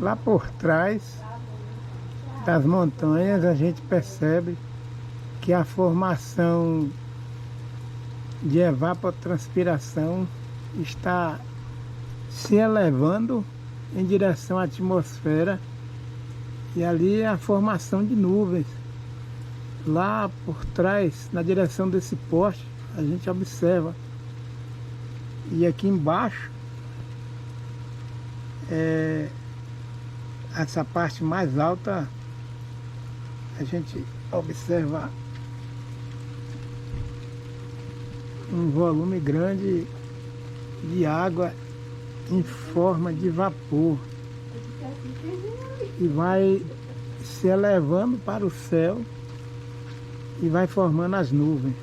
Lá por trás das montanhas a gente percebe que a formação de evapotranspiração está se elevando em direção à atmosfera, e ali é a formação de nuvens. Lá por trás, na direção desse poste, a gente observa. E aqui embaixo, essa parte mais alta, a gente observa um volume grande de água em forma de vapor, e vai se elevando para o céu e vai formando as nuvens.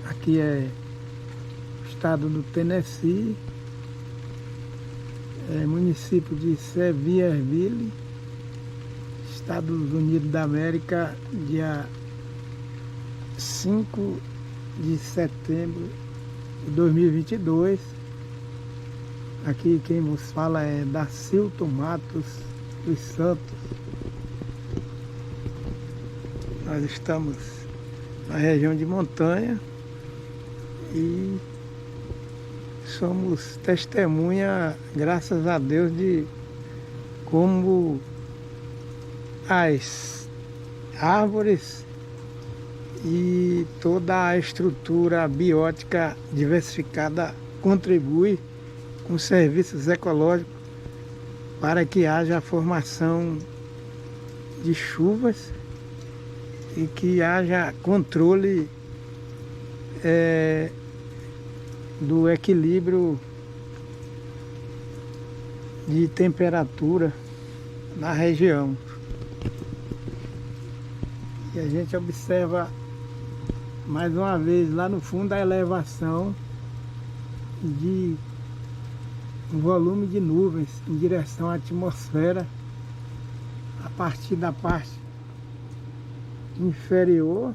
Aqui é o estado do Tennessee, município de Sevierville, Estados Unidos da América, dia 5 de setembro de 2022. Aqui quem vos fala é Dacilton Matos dos Santos. Nós estamos na região de montanha e somos testemunha, graças a Deus, de como as árvores e toda a estrutura biótica diversificada contribui com serviços ecológicos para que haja a formação de chuvas e que haja controle do equilíbrio de temperatura na região. E a gente observa mais uma vez lá no fundo a elevação de um volume de nuvens em direção à atmosfera, a partir da parte inferior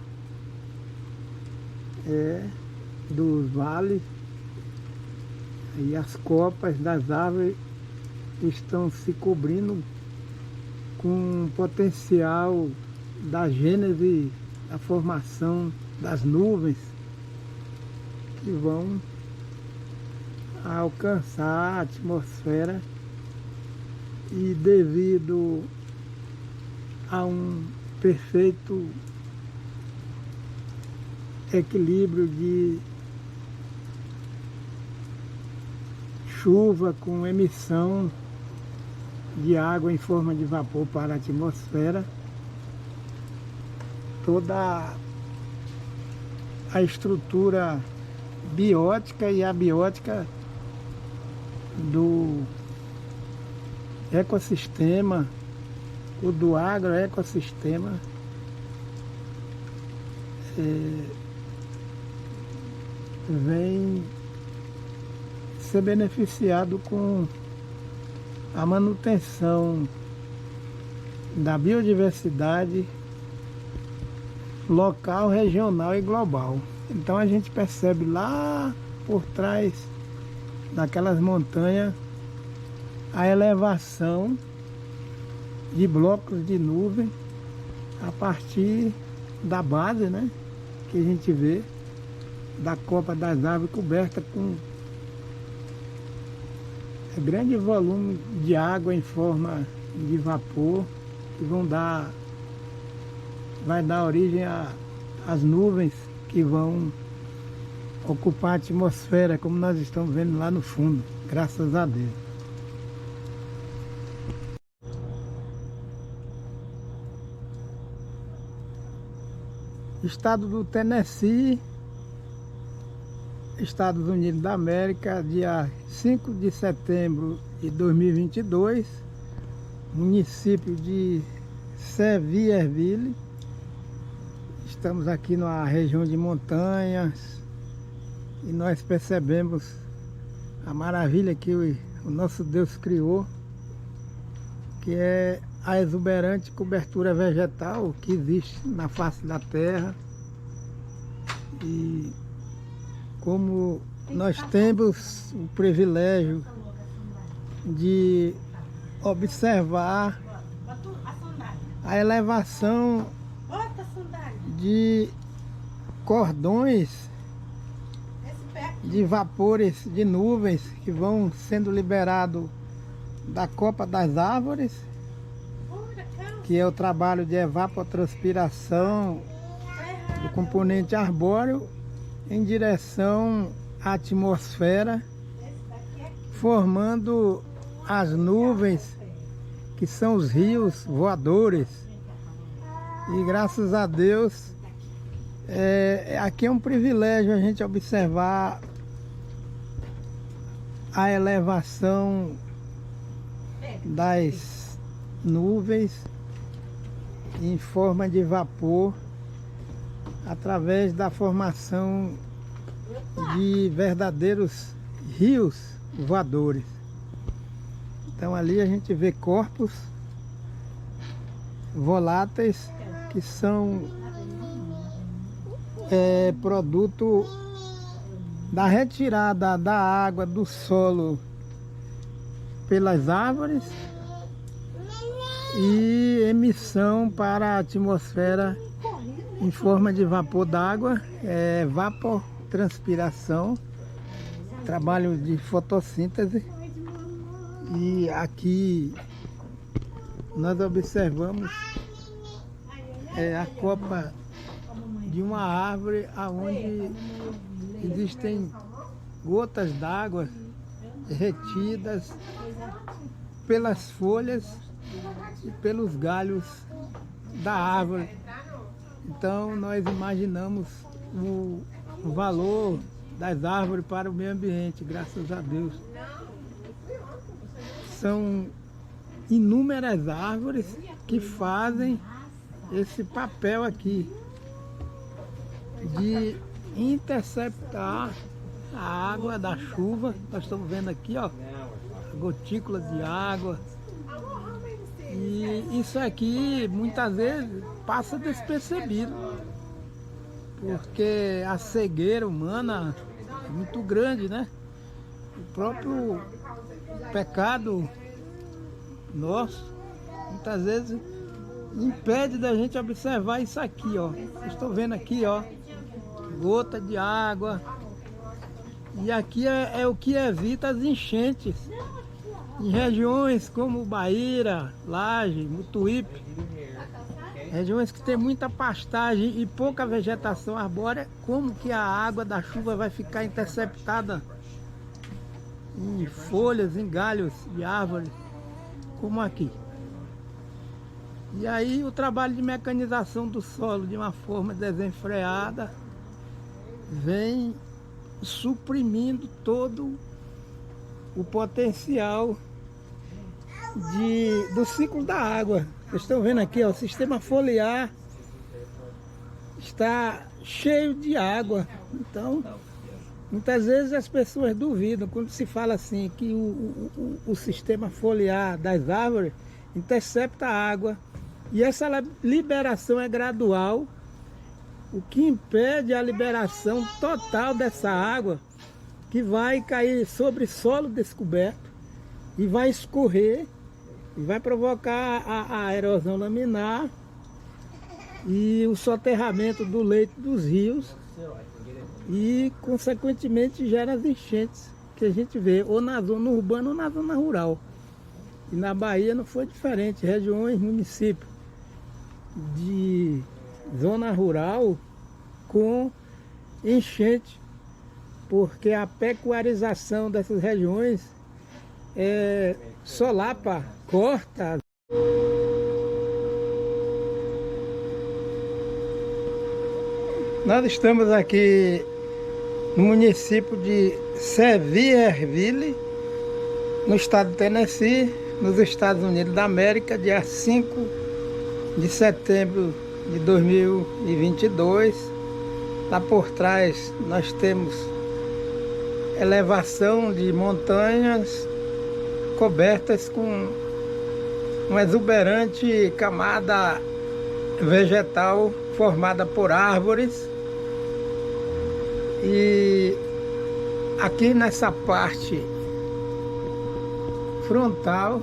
dos vales, e as copas das árvores estão se cobrindo com o potencial da gênese, da formação das nuvens que vão alcançar a atmosfera, e devido a um perfeito equilíbrio de chuva com emissão de água em forma de vapor para a atmosfera, toda a estrutura biótica e abiótica do ecossistema, o do agroecossistema, vem ser beneficiado com a manutenção da biodiversidade local, regional e global. Então a gente percebe lá por trás daquelas montanhas a elevação de blocos de nuvem a partir da base, né, que a gente vê da copa das árvores coberta com grande volume de água em forma de vapor, que vai dar origem às nuvens que vão ocupar a atmosfera, como nós estamos vendo lá no fundo, graças a Deus. Estado do Tennessee, Estados Unidos da América, dia 5 de setembro de 2022, município de Sevierville. Estamos aqui na região de montanhas e nós percebemos a maravilha que o nosso Deus criou, que é a exuberante cobertura vegetal que existe na face da terra. E como nós temos o privilégio de observar a elevação de cordões de vapores, de nuvens que vão sendo liberados da copa das árvores, que é o trabalho de evapotranspiração do componente arbóreo em direção à atmosfera, formando as nuvens que são os rios voadores. E graças a Deus, aqui é um privilégio a gente observar a elevação das nuvens em forma de vapor através da formação de verdadeiros rios voadores. Então ali a gente vê corpos voláteis que são produto da retirada da água do solo pelas árvores e emissão para a atmosfera em forma de vapor d'água, evapotranspiração, trabalho de fotossíntese. E aqui nós observamos a copa de uma árvore onde existem gotas d'água retidas pelas folhas e pelos galhos da árvore. Então nós imaginamos o valor das árvores para o meio ambiente, graças a Deus. São inúmeras árvores que fazem esse papel aqui de interceptar a água da chuva. Nós estamos vendo aqui, ó, gotículas de água. E isso aqui muitas vezes passa despercebido, porque a cegueira humana é muito grande, né? O próprio pecado nosso muitas vezes impede da gente observar isso aqui, ó. Estou vendo aqui, ó, gota de água. E aqui é o que evita as enchentes em regiões como Bahia, Laje, Mutuípe, regiões que tem muita pastagem e pouca vegetação arbórea. Como que a água da chuva vai ficar interceptada em folhas, em galhos de árvores, como aqui? E aí o trabalho de mecanização do solo de uma forma desenfreada vem suprimindo todo o potencial do ciclo da água. Vocês estão vendo aqui, ó, o sistema foliar está cheio de água. Então, muitas vezes as pessoas duvidam quando se fala assim que o sistema foliar das árvores intercepta a água. E essa liberação é gradual, o que impede a liberação total dessa água, que vai cair sobre solo descoberto e vai escorrer e vai provocar a erosão laminar e o soterramento do leito dos rios e, consequentemente, gera as enchentes que a gente vê ou na zona urbana ou na zona rural. E na Bahia não foi diferente, regiões, municípios de zona rural com enchente, porque a pecuarização dessas regiões solapa, corta. Nós estamos aqui no município de Sevierville, no estado de Tennessee, nos Estados Unidos da América, dia 5 de setembro de 2022. Lá por trás nós temos elevação de montanhas cobertas com uma exuberante camada vegetal formada por árvores. E aqui nessa parte frontal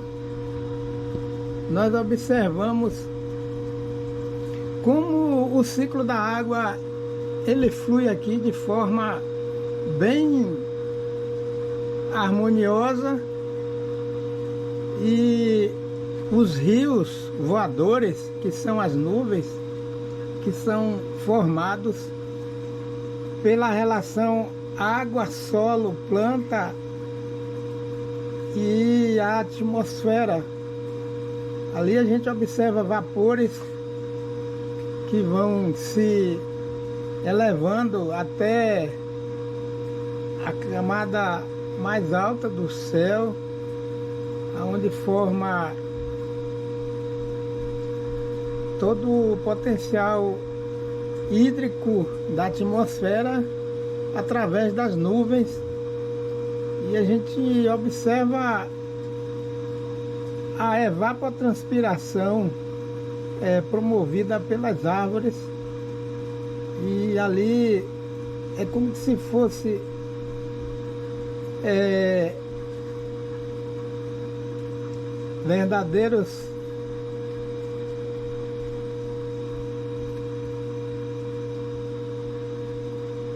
nós observamos como o ciclo da água ele flui aqui de forma bem harmoniosa, e os rios voadores, que são as nuvens, que são formados pela relação água, solo, planta e a atmosfera. Ali a gente observa vapores que vão se elevando até a camada mais alta do céu, onde forma todo o potencial hídrico da atmosfera através das nuvens. E a gente observa a evapotranspiração promovida pelas árvores, e ali é como se fosse verdadeiros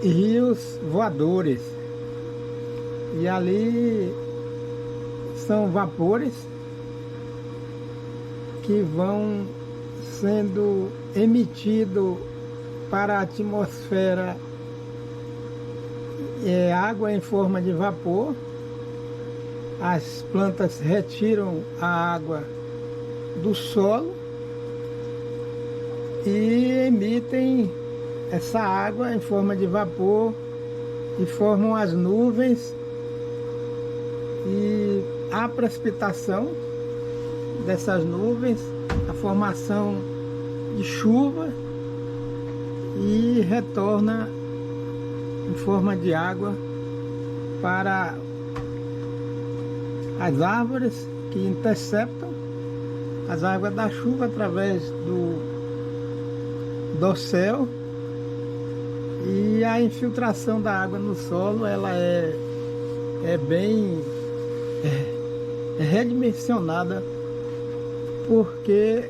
rios voadores. E ali são vapores que vão sendo emitidos para a atmosfera, água em forma de vapor. As plantas retiram a água do solo e emitem essa água em forma de vapor e formam as nuvens, e a precipitação dessas nuvens, a formação de chuva, e retorna em forma de água para as árvores, que interceptam as águas da chuva através do céu. E a infiltração da água no solo, ela é bem redimensionada, porque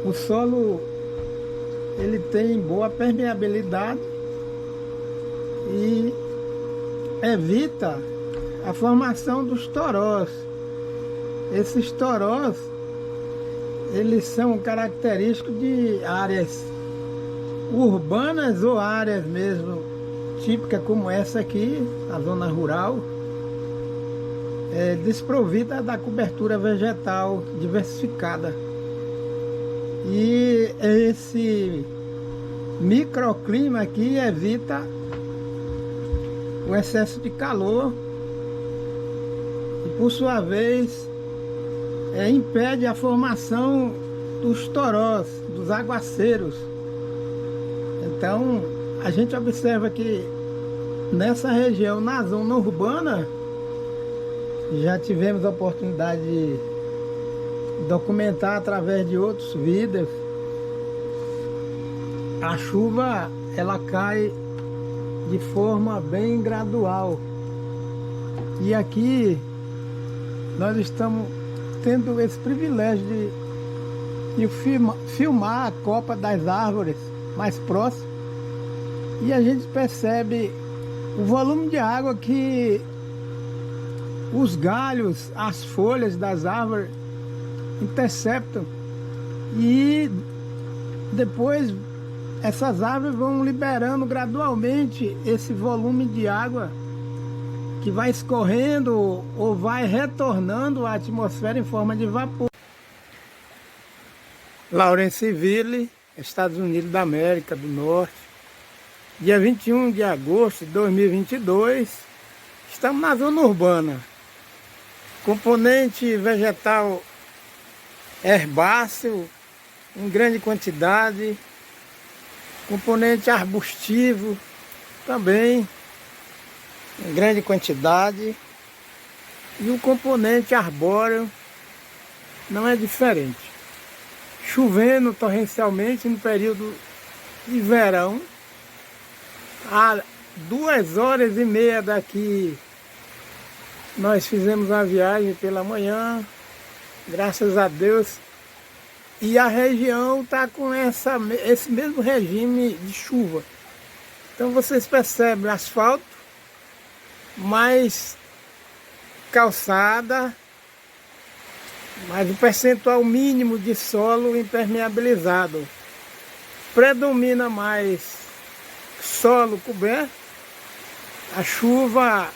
o solo ele tem boa permeabilidade e evita a formação dos torós. Esses torós, eles são característicos de áreas urbanas ou áreas mesmo típicas como essa aqui, a zona rural, desprovida da cobertura vegetal diversificada. E esse microclima aqui evita o excesso de calor e, por sua vez, impede a formação dos torós, dos aguaceiros. Então, a gente observa que nessa região, na zona urbana, já tivemos a oportunidade de documentar através de outros vídeos, a chuva ela cai de forma bem gradual. E aqui nós estamos tendo esse privilégio de filmar a copa das árvores mais próximo, e a gente percebe o volume de água que os galhos, as folhas das árvores interceptam, e depois essas árvores vão liberando gradualmente esse volume de água que vai escorrendo ou vai retornando à atmosfera em forma de vapor. Lawrenceville, Estados Unidos da América do Norte, dia 21 de agosto de 2022, estamos na zona urbana. Componente vegetal herbáceo em grande quantidade, componente arbustivo também em grande quantidade, e o componente arbóreo não é diferente. Chovendo torrencialmente no período de verão, a 2h30 daqui nós fizemos a viagem pela manhã, graças a Deus. E a região está com esse mesmo regime de chuva. Então vocês percebem asfalto, mais calçada, mais um percentual mínimo de solo impermeabilizado. Predomina mais solo coberto, a chuva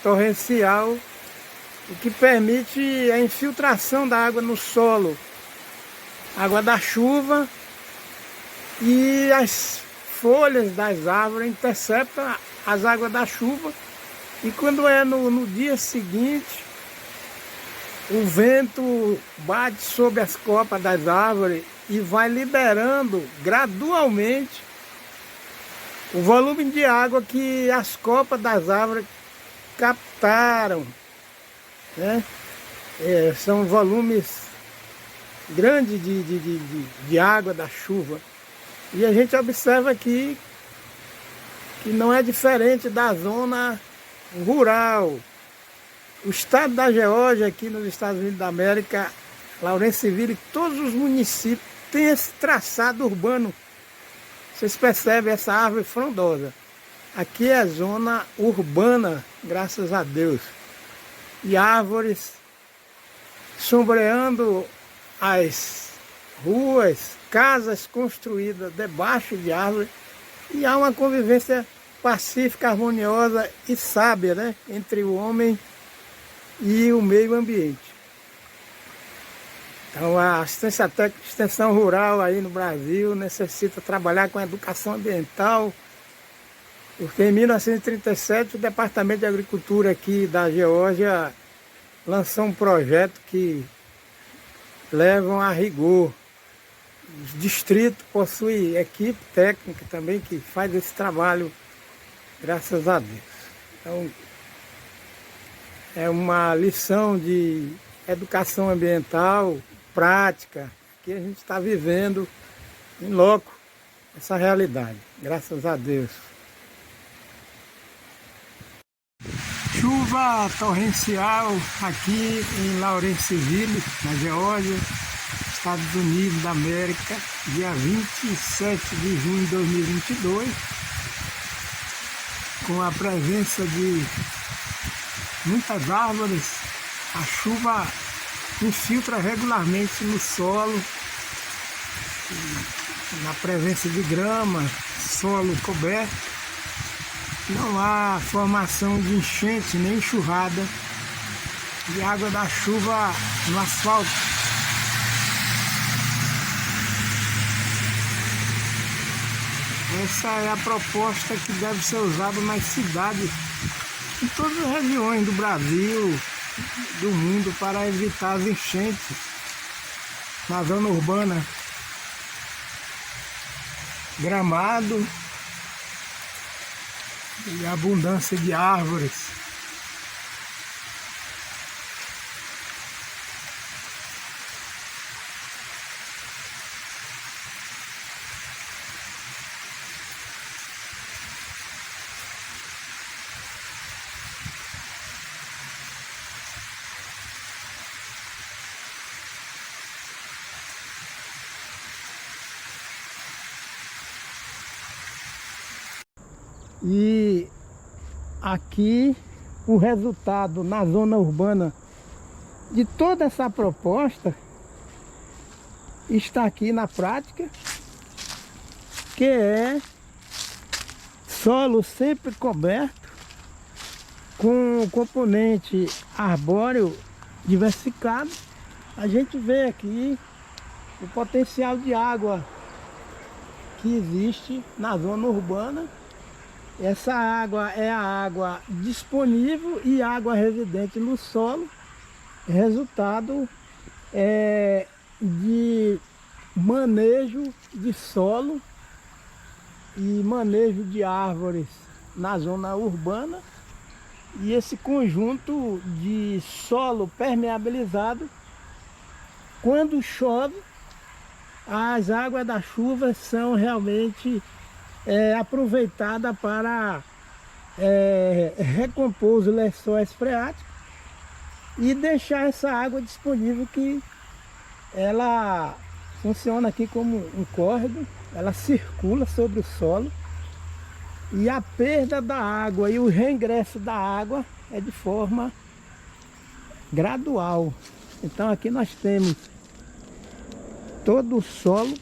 torrencial, o que permite a infiltração da água no solo, água da chuva, e as folhas das árvores interceptam as águas da chuva, e quando é no dia seguinte, o vento bate sobre as copas das árvores e vai liberando gradualmente o volume de água que as copas das árvores captaram, né? São volumes grandes de água da chuva. E a gente observa aqui que não é diferente da zona rural. O estado da Geórgia, aqui nos Estados Unidos da América, Lawrenceville e todos os municípios têm esse traçado urbano. Vocês percebem essa árvore frondosa. Aqui é zona urbana, graças a Deus. E árvores sombreando as ruas, casas construídas debaixo de árvores. E há uma convivência pacífica, harmoniosa e sábia, né, entre o homem e o meio ambiente. Então a assistência técnica de extensão rural aí no Brasil necessita trabalhar com a educação ambiental, porque em 1937 o Departamento de Agricultura aqui da Geórgia lançou um projeto que levam a rigor. Os distritos possuem equipe técnica também que faz esse trabalho, graças a Deus. Então, é uma lição de educação ambiental, prática, que a gente está vivendo em loco essa realidade, graças a Deus. Chuva torrencial aqui em Lawrenceville, na Geórgia, Estados Unidos da América, dia 27 de junho de 2022, com a presença de muitas árvores. A chuva infiltra regularmente no solo, na presença de grama, solo coberto. Não há formação de enchente nem enxurrada de água da chuva no asfalto. Essa é a proposta que deve ser usada nas cidades, em todas as regiões do Brasil, do mundo, para evitar as enchentes na zona urbana. Gramado e abundância de árvores. E aqui o resultado na zona urbana de toda essa proposta está aqui na prática, que é solo sempre coberto com componente arbóreo diversificado. A gente vê aqui o potencial de água que existe na zona urbana. Essa água é a água disponível e água residente no solo, resultado de manejo de solo e manejo de árvores na zona urbana, e esse conjunto de solo permeabilizado, quando chove, as águas da chuva são realmente aproveitada para recompor os lençóis freáticos, e deixar essa água disponível, que ela funciona aqui como um córrego, ela circula sobre o solo e a perda da água e o reingresso da água é de forma gradual. Então aqui nós temos todo o solo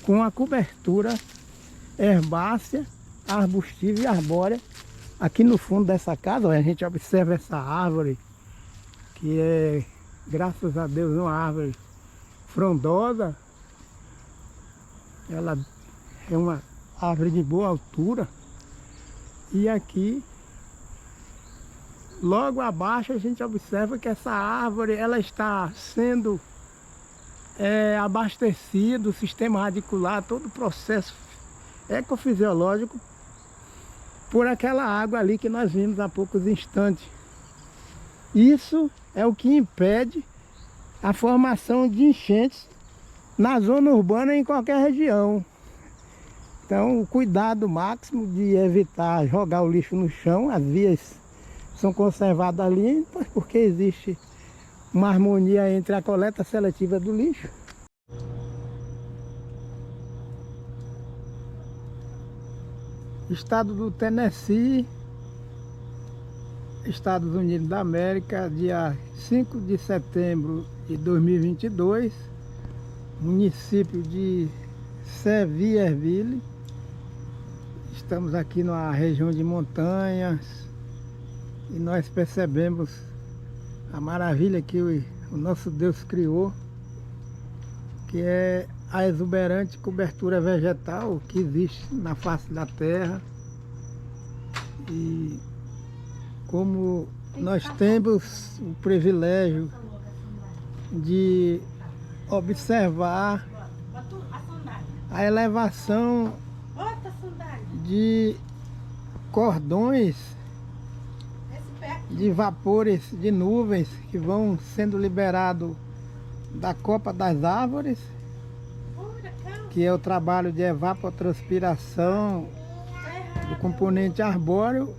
com a cobertura herbácea, arbustiva e arbórea. Aqui no fundo dessa casa, ó, a gente observa essa árvore, que é, graças a Deus, uma árvore frondosa. Ela é uma árvore de boa altura. E aqui, logo abaixo, a gente observa que essa árvore ela está sendo abastecido, o sistema radicular, todo o processo ecofisiológico por aquela água ali que nós vimos há poucos instantes. Isso é o que impede a formação de enchentes na zona urbana em qualquer região. Então, o cuidado máximo de evitar jogar o lixo no chão, as vias são conservadas ali, porque existe uma harmonia entre a coleta seletiva do lixo Estado do Tennessee, Estados Unidos da América, dia 5 de setembro de 2022, município de Sevierville. Estamos aqui numa região de montanhas e nós percebemos a maravilha que o nosso Deus criou, que é a exuberante cobertura vegetal que existe na face da terra. E como nós temos o privilégio de observar a elevação de cordões de vapores, de nuvens que vão sendo liberados da copa das árvores, que é o trabalho de evapotranspiração do componente arbóreo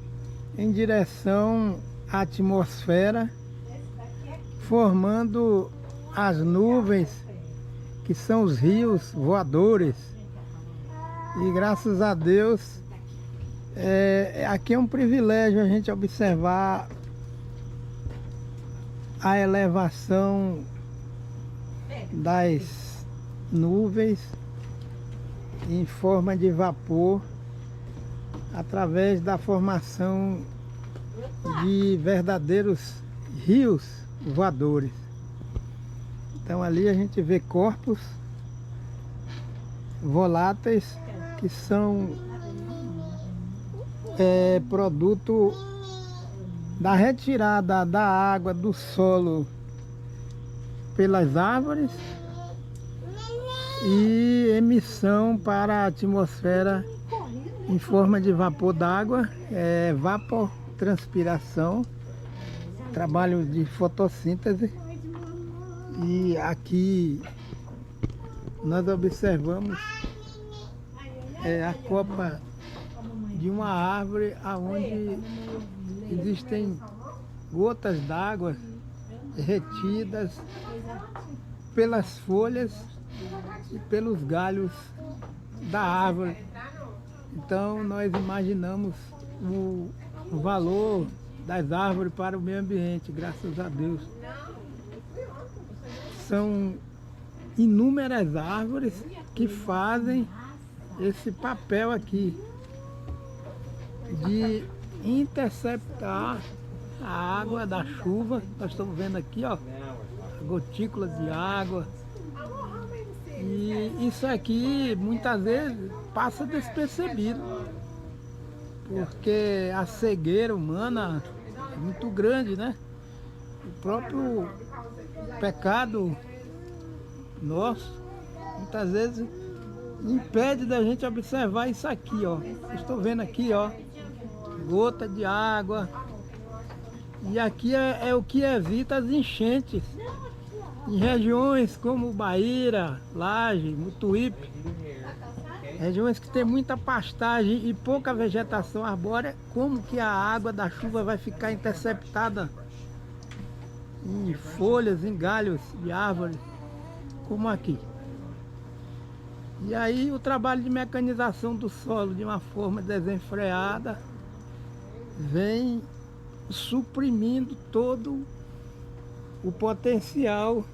em direção à atmosfera, formando as nuvens que são os rios voadores. E graças a Deus, aqui é um privilégio a gente observar a elevação das nuvens em forma de vapor através da formação de verdadeiros rios voadores. Então ali a gente vê corpos voláteis que são produto da retirada da água do solo pelas árvores e emissão para a atmosfera em forma de vapor d'água, evapotranspiração, trabalho de fotossíntese. E aqui nós observamos a copa de uma árvore onde existem gotas d'água retidas pelas folhas e pelos galhos da árvore. Então nós imaginamos o valor das árvores para o meio ambiente, graças a Deus. São inúmeras árvores que fazem esse papel aqui de interceptar a água da chuva. Nós estamos vendo aqui, ó, gotículas de água. E isso aqui muitas vezes passa despercebido, porque a cegueira humana é muito grande, né? O próprio pecado nosso muitas vezes impede da gente observar isso aqui, ó. Estou vendo aqui, ó, gota de água. E aqui é o que evita as enchentes em regiões como Bahia, Laje, Mutuípe, regiões que tem muita pastagem e pouca vegetação arbórea. Como que a água da chuva vai ficar interceptada em folhas, em galhos de árvore, como aqui. E aí o trabalho de mecanização do solo de uma forma desenfreada vem suprimindo todo o potencial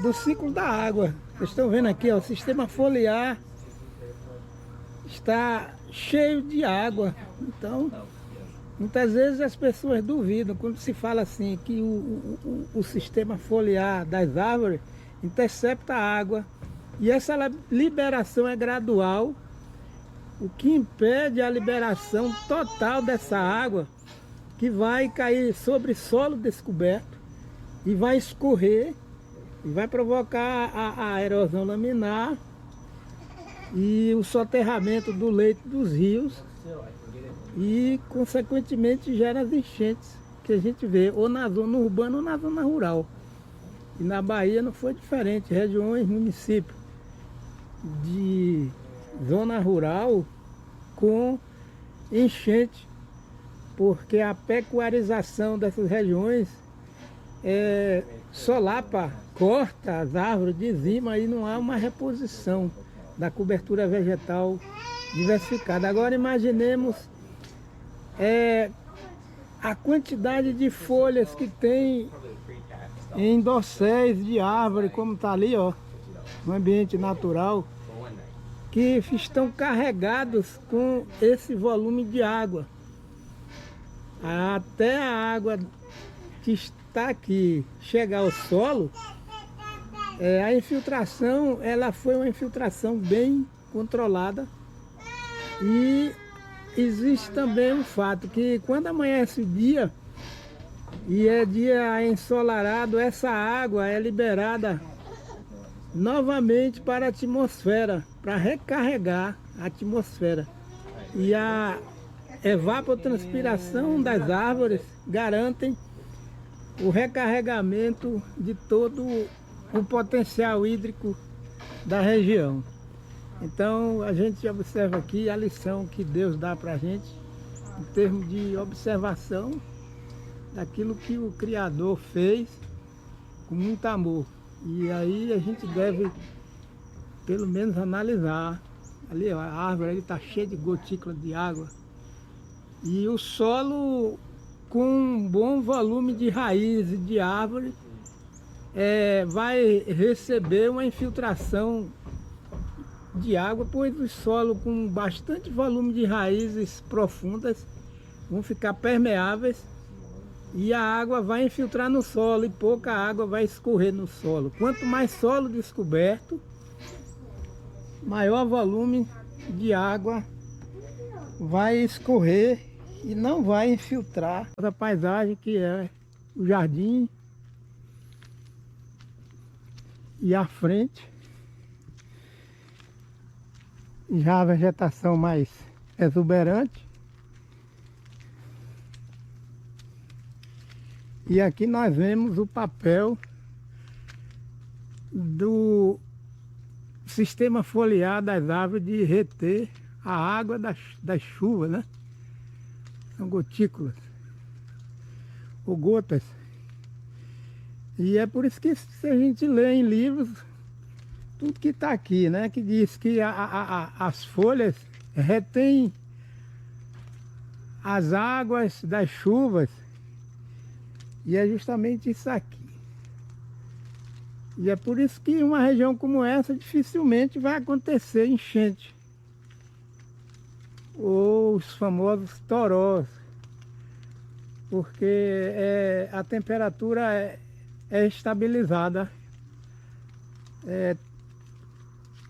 do ciclo da água. Vocês estão vendo aqui, ó, o sistema foliar está cheio de água. Então, muitas vezes as pessoas duvidam quando se fala assim que o sistema foliar das árvores intercepta a água. E essa liberação é gradual, o que impede a liberação total dessa água, que vai cair sobre solo descoberto e vai escorrer e vai provocar a erosão laminar e o soterramento do leito dos rios e, consequentemente, gera as enchentes que a gente vê ou na zona urbana ou na zona rural. E na Bahia não foi diferente, regiões, municípios de zona rural com enchente, porque a pecuarização dessas regiões solapa, corta as árvores, dizima e não há uma reposição da cobertura vegetal diversificada. Agora imaginemos a quantidade de folhas que tem em dosséis de árvore, como está ali, ó, no ambiente natural, que estão carregados com esse volume de água. Até a água que está aqui chegar ao solo, a infiltração, ela foi uma infiltração bem controlada. E existe também um fato que quando amanhece o dia e é dia ensolarado, essa água é liberada novamente para a atmosfera, para recarregar a atmosfera. E a evapotranspiração das árvores garantem o recarregamento de todo o potencial hídrico da região. Então a gente observa aqui a lição que Deus dá para a gente em termos de observação daquilo que o Criador fez com muito amor. E aí a gente deve pelo menos analisar. Ali ó, a árvore está cheia de gotículas de água. E o solo com um bom volume de raízes de árvore vai receber uma infiltração de água, pois o solo com bastante volume de raízes profundas vão ficar permeáveis e a água vai infiltrar no solo e pouca água vai escorrer no solo. Quanto mais solo descoberto, maior volume de água vai escorrer e não vai infiltrar a paisagem que é o jardim e à frente já a vegetação mais exuberante. E aqui nós vemos o papel do sistema foliar das árvores de reter a água das chuvas, né? São gotículas ou gotas. E é por isso que se a gente lê em livros, tudo que está aqui, né? Que diz que as folhas retêm as águas das chuvas. E é justamente isso aqui. E é por isso que em uma região como essa dificilmente vai acontecer enchente. Ou os famosos torós. Porque a temperatura é estabilizada.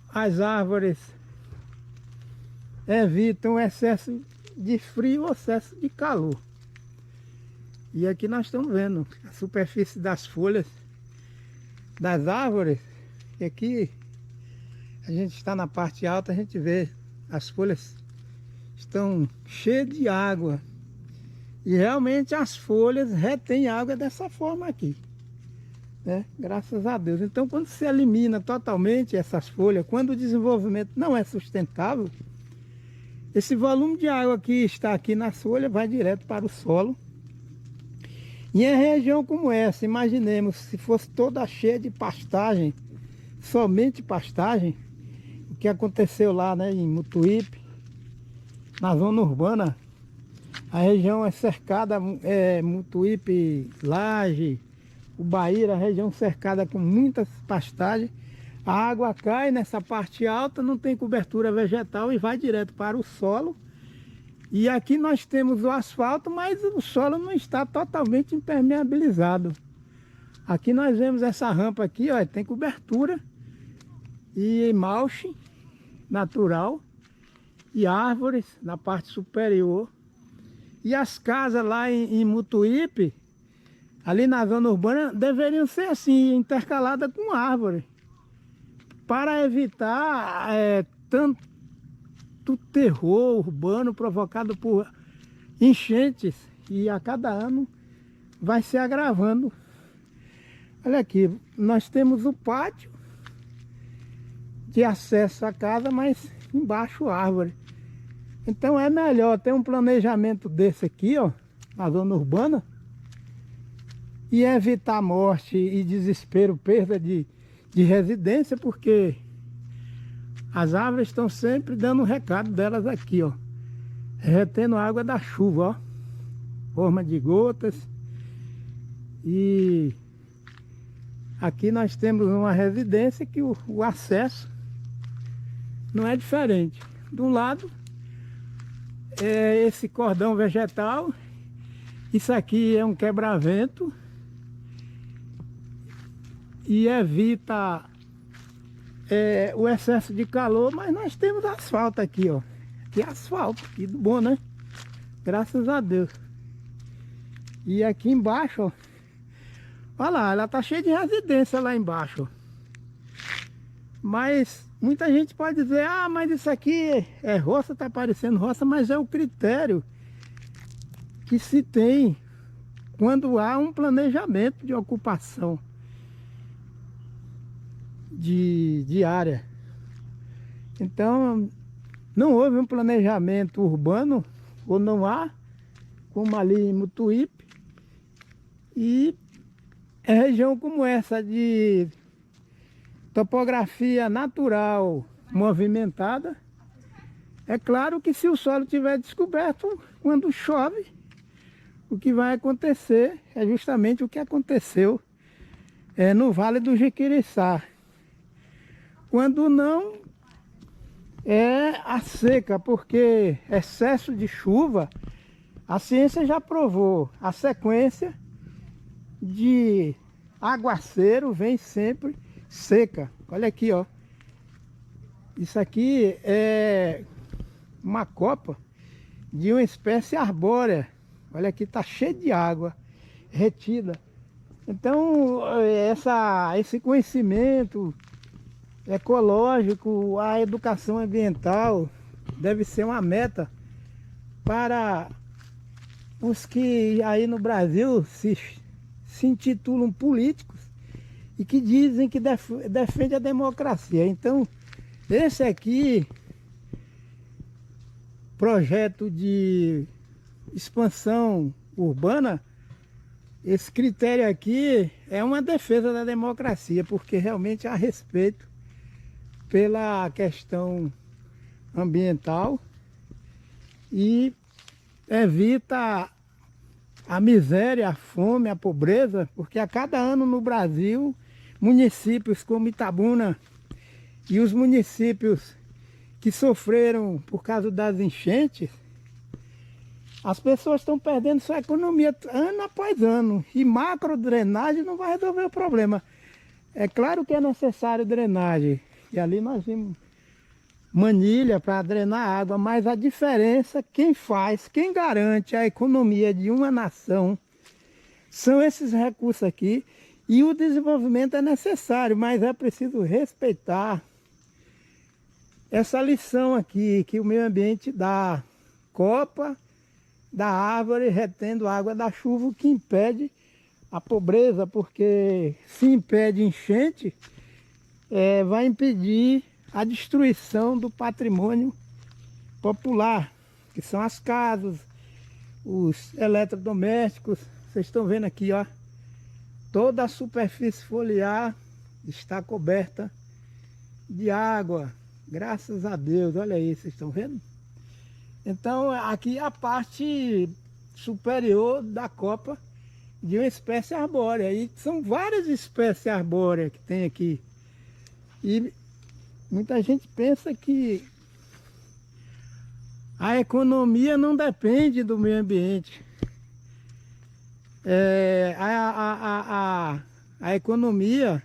As árvores evitam excesso de frio ou excesso de calor. E aqui nós estamos vendo a superfície das folhas das árvores. E aqui a gente está na parte alta, a gente vê as folhas estão cheias de água. E realmente as folhas retêm água dessa forma aqui, né? Graças a Deus. Então quando se elimina totalmente essas folhas, quando o desenvolvimento não é sustentável, esse volume de água que está aqui nas folhas vai direto para o solo. E em região como essa, imaginemos, se fosse toda cheia de pastagem, somente pastagem, o que aconteceu lá, né, em Mutuípe, na zona urbana, a região é cercada, Mutuípe, Laje, Ubaíra, a região cercada com muitas pastagens. A água cai nessa parte alta, não tem cobertura vegetal e vai direto para o solo. E aqui nós temos o asfalto, mas o solo não está totalmente impermeabilizado. Aqui nós vemos essa rampa aqui, ó, tem cobertura e mulch natural e árvores na parte superior. E as casas lá em Mutuípe, ali na zona urbana, deveriam ser assim, intercaladas com árvore, para evitar tanto terror urbano provocado por enchentes, e a cada ano vai se agravando. Olha aqui, nós temos o pátio de acesso à casa, mas embaixo árvore. Então é melhor ter um planejamento desse aqui, ó, na zona urbana, e evitar morte e desespero, perda de residência, porque as árvores estão sempre dando um recado delas aqui, ó, retendo a água da chuva, ó, forma de gotas. E aqui nós temos uma residência que o acesso não é diferente. De um lado é esse cordão vegetal, isso aqui é um quebra-vento e evita o excesso de calor, mas nós temos asfalto aqui, ó. Aqui é asfalto, que bom, né? Graças a Deus. E aqui embaixo, ó, olha lá, ela tá cheia de residência lá embaixo, ó. Mas muita gente pode dizer, ah, mas isso aqui é roça, tá parecendo roça, mas é o critério que se tem quando há um planejamento de ocupação de área. Então, não houve um planejamento urbano, ou não há, como ali em Mutuípe, e região como essa de topografia natural movimentada, é claro que se o solo estiver descoberto, quando chove, o que vai acontecer é justamente o que aconteceu no Vale do Jequiriçá. Quando não, é a seca, porque excesso de chuva, a ciência já provou, a sequência de aguaceiro vem sempre seca. Olha aqui, ó. Isso aqui é uma copa de uma espécie arbórea. Olha aqui, tá cheio de água retida. Então, esse conhecimento ecológico, a educação ambiental deve ser uma meta para os que aí no Brasil se intitulam políticos e que dizem que defende a democracia. Então, esse aqui, projeto de expansão urbana, esse critério aqui é uma defesa da democracia, porque realmente há respeito pela questão ambiental e evita a miséria, a fome, a pobreza, porque a cada ano no Brasil, municípios como Itabuna e os municípios que sofreram por causa das enchentes, as pessoas estão perdendo sua economia ano após ano, e macro drenagem não vai resolver o problema. É claro que é necessário drenagem, e ali nós vimos manilha para drenar água, mas a diferença, quem faz, quem garante a economia de uma nação, são esses recursos aqui. E o desenvolvimento é necessário, mas é preciso respeitar essa lição aqui, que o meio ambiente dá. Copa da árvore retendo água da chuva, o que impede a pobreza, porque se impede enchente, vai impedir a destruição do patrimônio popular, que são as casas, os eletrodomésticos, Vocês estão vendo aqui, ó. Toda a superfície foliar está coberta de água. Graças a Deus, olha aí, vocês estão vendo? Então aqui é a parte superior da copa de uma espécie arbórea. E são várias espécies arbóreas que tem aqui. E muita gente pensa que a economia não depende do meio ambiente. A economia,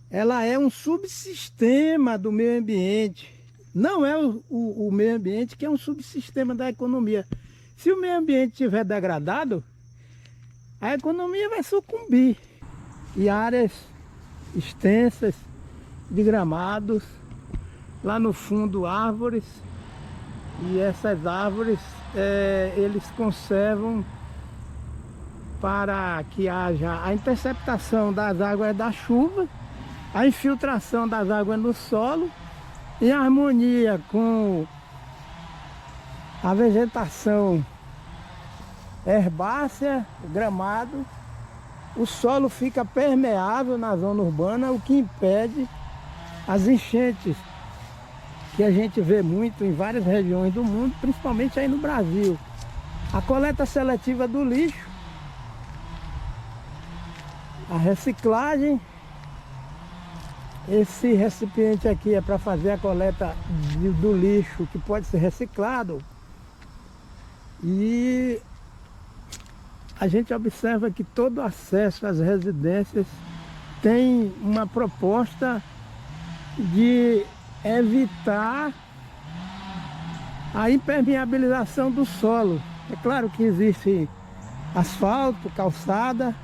ela é um subsistema do meio ambiente. Não é o meio ambiente que é um subsistema da economia. Se o meio ambiente estiver degradado, a economia vai sucumbir. E áreas extensas de gramados, lá no fundo árvores, e essas árvores eles conservam para que haja a interceptação das águas da chuva, a infiltração das águas no solo, em harmonia com a vegetação herbácea, o gramado. O solo fica permeável na zona urbana, o que impede as enchentes que a gente vê muito em várias regiões do mundo, principalmente aí no Brasil. A coleta seletiva do lixo, a reciclagem. Esse recipiente aqui é para fazer a coleta do lixo que pode ser reciclado. E a gente observa que todo acesso às residências tem uma proposta de evitar a impermeabilização do solo. É claro que existe asfalto, calçada,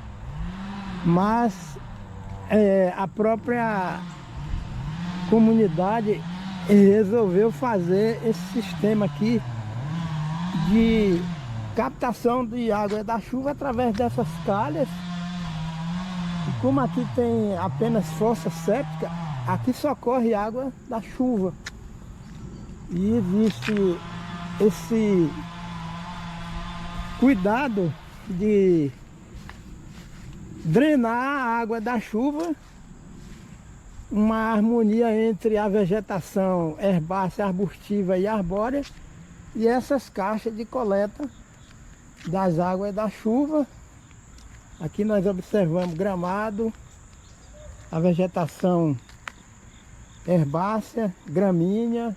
mas a própria comunidade resolveu fazer esse sistema aqui de captação de água da chuva através dessas calhas. E como aqui tem apenas fossa séptica, aqui só corre água da chuva. E existe esse cuidado de drenar a água da chuva, uma harmonia entre a vegetação herbácea, arbustiva e arbórea, e essas caixas de coleta das águas da chuva. Aqui nós observamos gramado, a vegetação herbácea, gramínea,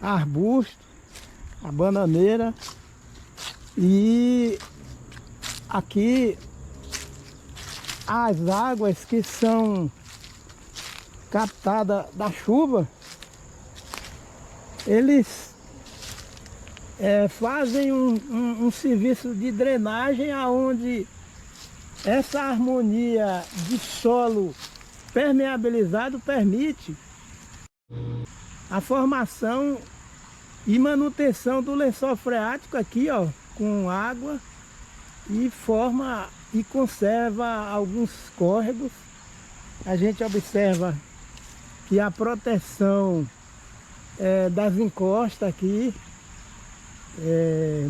arbusto, a bananeira, e aqui as águas que são captadas da chuva, eles fazem um serviço de drenagem aonde essa harmonia de solo permeabilizado permite a formação e manutenção do lençol freático aqui, ó, com água, e forma e conserva alguns córregos. A gente observa que a proteção das encostas aqui,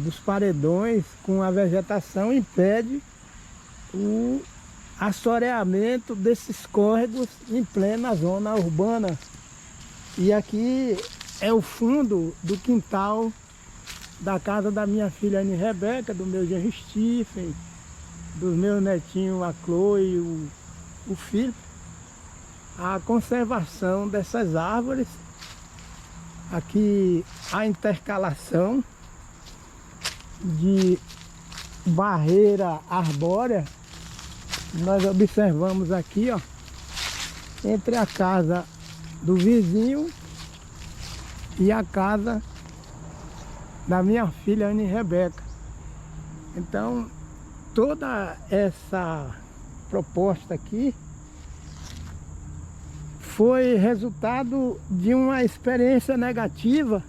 dos paredões com a vegetação, impede o assoreamento desses córregos em plena zona urbana. E aqui é o fundo do quintal da casa da minha filha Anne Rebeca, do meu genro Stephen, dos meus netinhos, a Chloe e o filho. A conservação dessas árvores, aqui a intercalação de barreira arbórea. Nós observamos aqui, ó, entre a casa do vizinho e a casa da minha filha Anne Rebeca. Então toda essa proposta aqui foi resultado de uma experiência negativa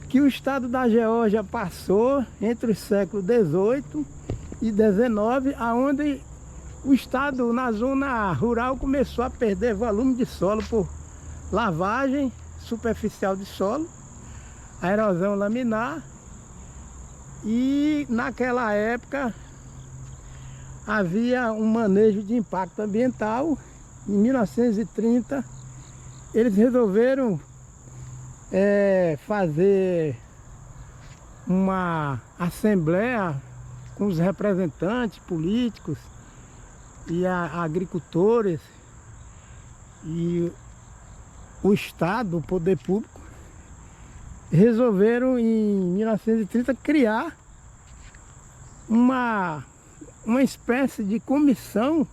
que o estado da Geórgia passou entre os séculos 18 e 19, aonde o estado, na zona rural, começou a perder volume de solo por lavagem superficial de solo, a erosão laminar E naquela época havia um manejo de impacto ambiental. Em 1930 eles resolveram fazer uma assembleia com os representantes políticos e agricultores e o Estado, o poder público, resolveram em 1930 criar uma espécie de comissão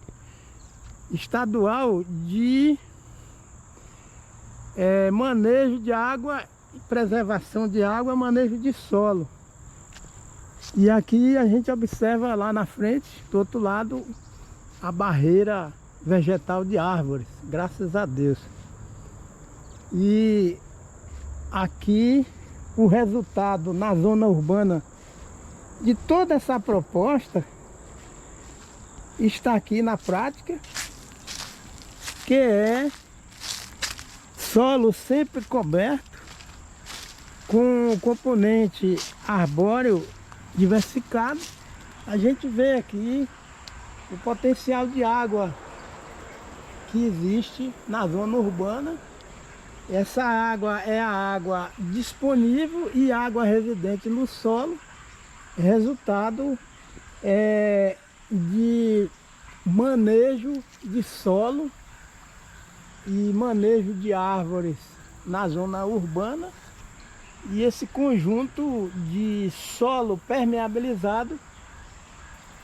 estadual de manejo de água, preservação de água, manejo de solo. E aqui a gente observa lá na frente, do outro lado, a barreira vegetal de árvores, graças a Deus. E aqui o resultado na zona urbana de toda essa proposta está aqui na prática, que é solo sempre coberto com componente arbóreo diversificado. A gente vê aqui o potencial de água que existe na zona urbana. Essa água é a água disponível e água residente no solo, resultado de manejo de solo e manejo de árvores na zona urbana. E esse conjunto de solo permeabilizado,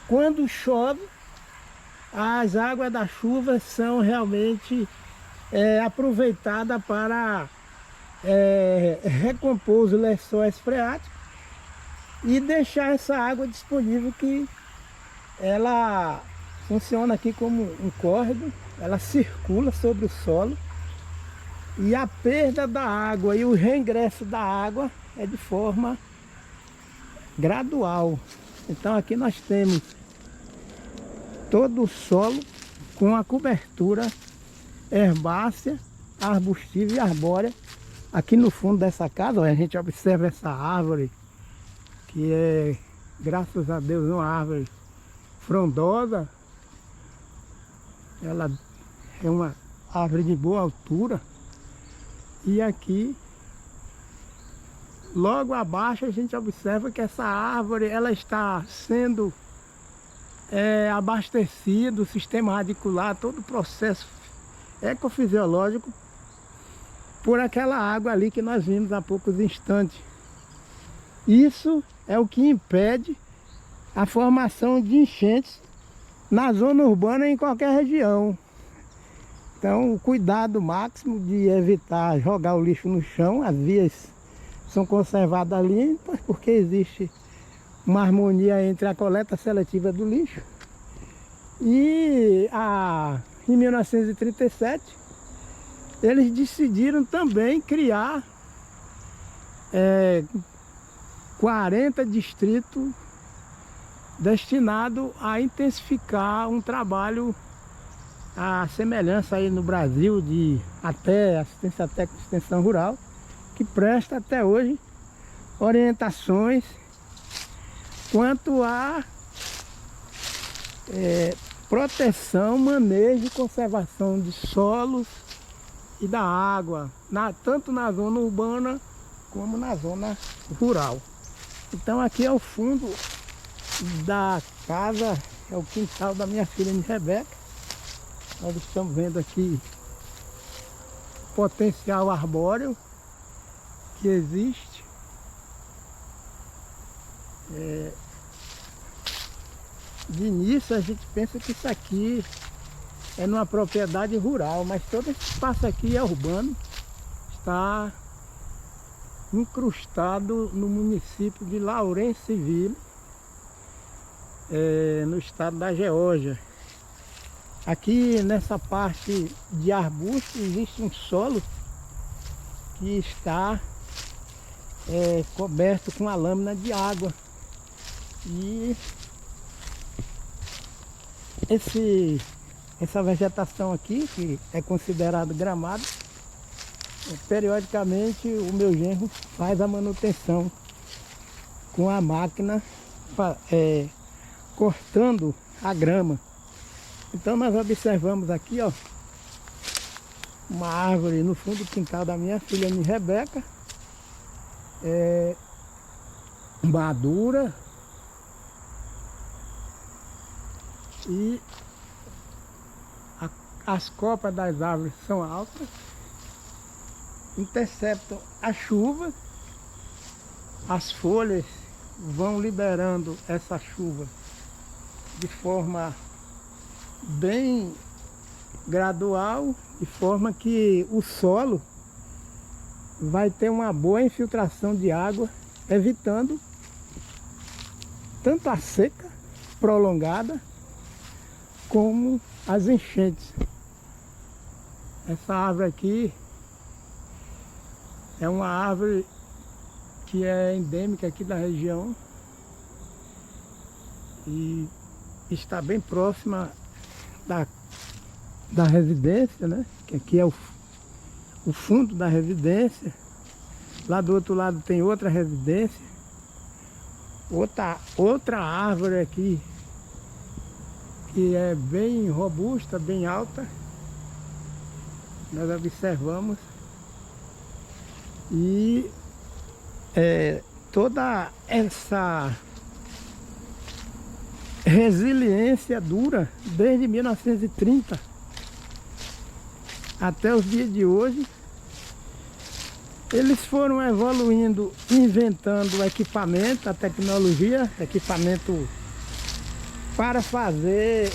quando chove, as águas da chuva são realmente aproveitadas para recompor os lençóis freáticos e deixar essa água disponível, que ela funciona aqui como um córrego, ela circula sobre o solo. E a perda da água e o reingresso da água é de forma gradual. Então aqui nós temos todo o solo com a cobertura herbácea, arbustiva e arbórea. Aqui no fundo dessa casa, ó, a gente observa essa árvore, que é, graças a Deus, uma árvore frondosa. Ela é uma árvore de boa altura. E aqui, logo abaixo, a gente observa que essa árvore ela está sendo abastecida, o sistema radicular, todo o processo ecofisiológico, por aquela água ali que nós vimos há poucos instantes. Isso é o que impede a formação de enchentes na zona urbana em qualquer região. Então, o cuidado máximo de evitar jogar o lixo no chão. As vias são conservadas limpas, porque existe uma harmonia entre a coleta seletiva do lixo. E em 1937, eles decidiram também criar 40 distritos destinados a intensificar um trabalho, a semelhança aí no Brasil de até assistência técnica de extensão rural, que presta até hoje orientações quanto a proteção, manejo e conservação de solos e da água, tanto na zona urbana como na zona rural. Então aqui é o fundo da casa, é o quintal da minha filha Rebeca. Nós estamos vendo aqui o potencial arbóreo que existe. De início a gente pensa que isso aqui é numa propriedade rural, mas todo esse espaço aqui é urbano, está incrustado no município de Lawrenceville, no estado da Geórgia. Aqui nessa parte de arbusto existe um solo que está coberto com a lâmina de água. E essa vegetação aqui, que é considerado gramado, periodicamente o meu genro faz a manutenção com a máquina cortando a grama. Então nós observamos aqui, ó, uma árvore no fundo do quintal da minha filha Rebeca, madura, e as copas das árvores são altas, interceptam a chuva, as folhas vão liberando essa chuva de forma bem gradual, de forma que o solo vai ter uma boa infiltração de água, evitando tanto a seca prolongada como as enchentes. Essa árvore aqui é uma árvore que é endêmica aqui da região e está bem próxima da residência, né? Que aqui é o fundo da residência. Lá do outro lado tem outra residência. Outra árvore aqui que é bem robusta, bem alta. Nós observamos. E toda essa resiliência dura desde 1930 até os dias de hoje. Eles foram evoluindo, inventando equipamento, a tecnologia, equipamento para fazer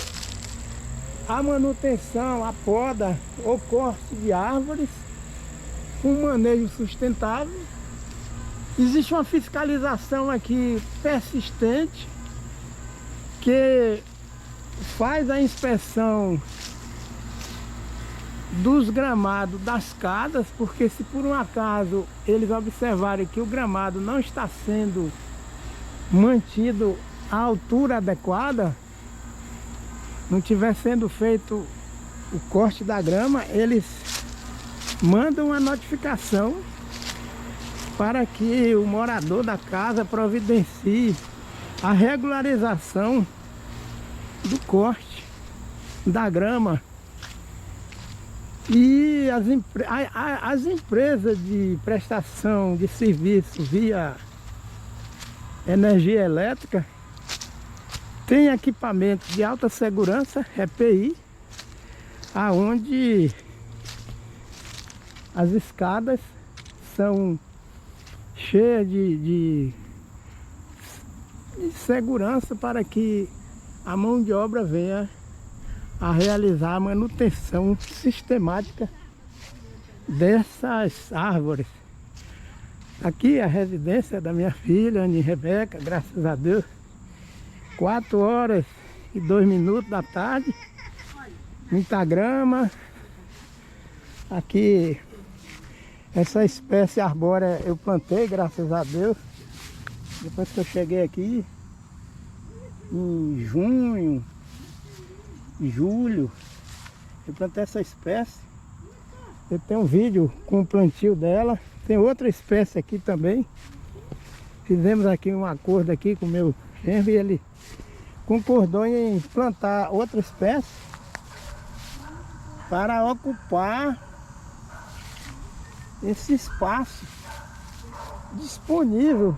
a manutenção, a poda ou corte de árvores, um manejo sustentável. Existe uma fiscalização aqui persistente que faz a inspeção dos gramados das casas, porque se por um acaso eles observarem que o gramado não está sendo mantido à altura adequada, não estiver sendo feito o corte da grama, eles mandam uma notificação para que o morador da casa providencie a regularização do corte da grama. E as empresas de prestação de serviço via energia elétrica têm equipamentos de alta segurança, EPI, aonde as escadas são cheias de segurança para que a mão de obra venha a realizar a manutenção sistemática dessas árvores. Aqui é a residência da minha filha, Rebeca, graças a Deus. 4h02 da tarde. Muita grama. Aqui, essa espécie arbórea eu plantei, graças a Deus. Depois que eu cheguei aqui, em junho, em julho, eu plantei essa espécie. Eu tenho um vídeo com o plantio dela. Tem outra espécie aqui também. Fizemos aqui um acordo aqui com o meu genro e ele concordou em plantar outra espécie para ocupar esse espaço disponível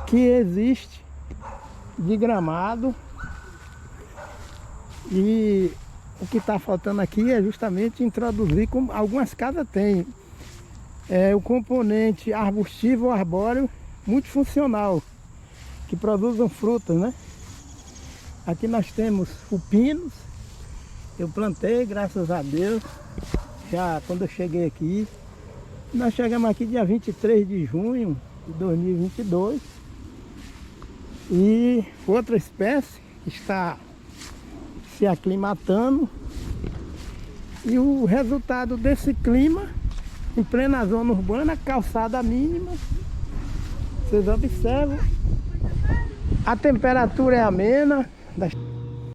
que existe de gramado. E o que está faltando aqui é justamente introduzir, como algumas casas têm, o componente arbustivo ou arbóreo multifuncional, que produzem frutas, né? Aqui nós temos o pinos, eu plantei, graças a Deus, já quando eu cheguei aqui. Nós chegamos aqui dia 23 de junho de 2022. E outra espécie que está se aclimatando. E o resultado desse clima, em plena zona urbana, calçada mínima, vocês observam, a temperatura é amena,